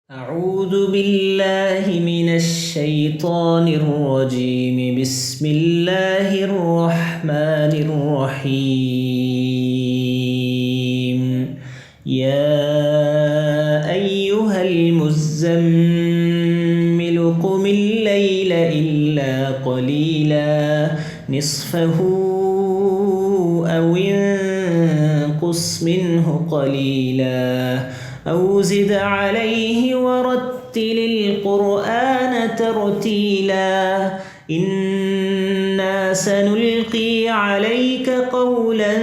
أعوذ بالله من الشيطان الرجيم. بسم الله الرحمن الرحيم. يا أيها المزمل قم الليل إلا قليلا نصفه أو انقص منه قليلا أو زد عليه ورتل القرآن ترتيلا. إنا سنلقي عليك قولا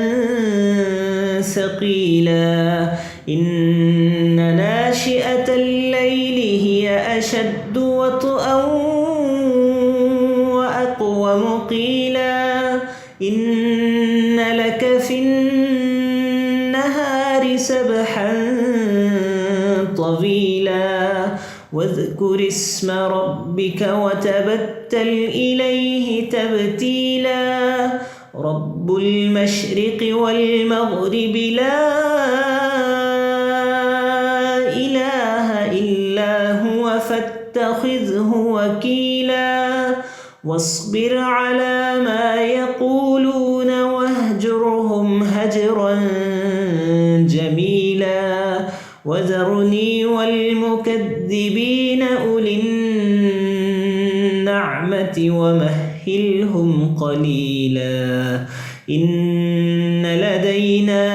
ثقيلا. إن ناشئة الليل هي أشد وطئا وأقوم قيلا. إن لك في النهار سبحا طويلا. واذكر اسم ربك وتبتل إليه تبتيلا. رب المشرق والمغرب لا إله إلا هو فاتخذه وكيلا. واصبر على ما يقولون واهجرهم هجرا جميلا. وذرني والمكذبين أولي النعمة ومهلهم قليلا. إن لدينا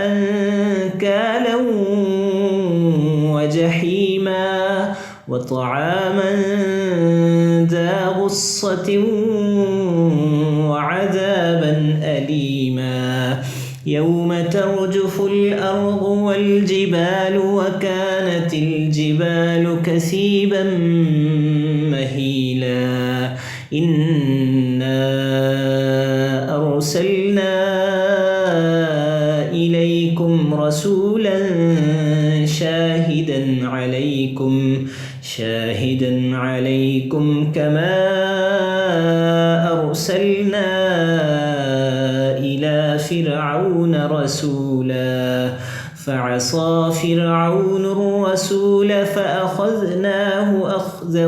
أنكالا وجحيما وطعاما ذا غصة وعذابا أليما. يوم ترجف الأرض والجبال وكانت الجبال كثيبا مهيلا. إنا أرسلنا إليكم رسولا شاهدا عليكم كما أرسلنا إلى فرعون رسولا. فعصى فرعون الرسول فأخذناه أخذا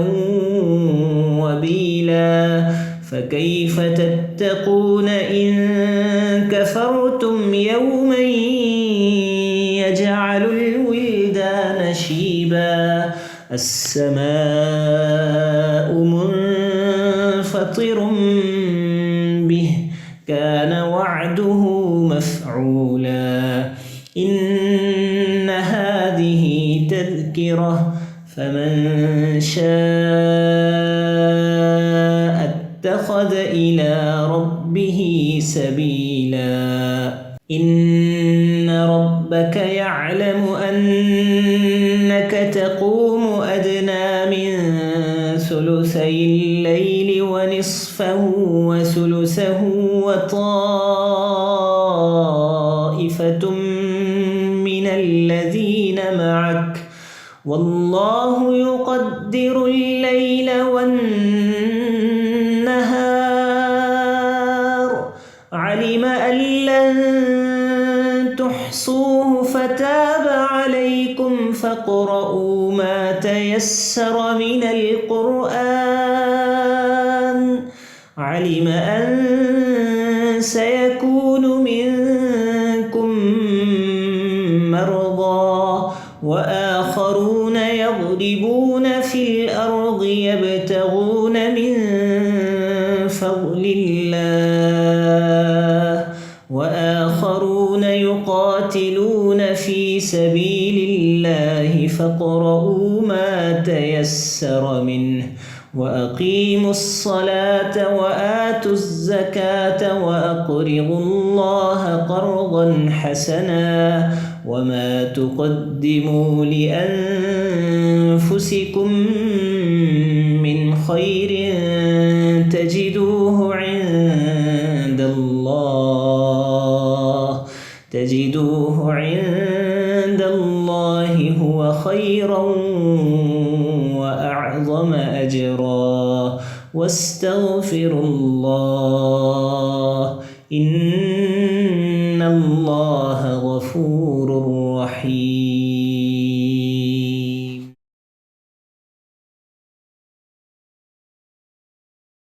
وبيلا. فكيف تتقون إن كفرتم يوما يجعل الولدان شيبا. السماء منفطر به كان وعده مفعولا. إن هذه تذكرة فمن شاء اتخذ إلى ربه سبيلا. إن ربك يعلم أنك تقوم أدنى من ثلثي الليل ونصفه وثلثه وطائفة من الذين معك والله يقدر الليل والنهار. علم أن لن تحصوه فتاب عليكم فاقرؤوا ما تيسر من القرآن. علم أن سيكون منكم مرضى وآخرون يضربون في الأرض يبتغون من فضل الله وآخرون يقاتلون في سبيل الله فاقرؤوا ما تيسر منه. وأقيموا الصلاة وآتوا الزكاة وأقرضوا الله قرضا حسنا. وما تقدموا لأنفسكم من خير تجدوه عند الله هو خيرا وأعظم أجرا. واستغفروا الله إن الله غفور رحيم.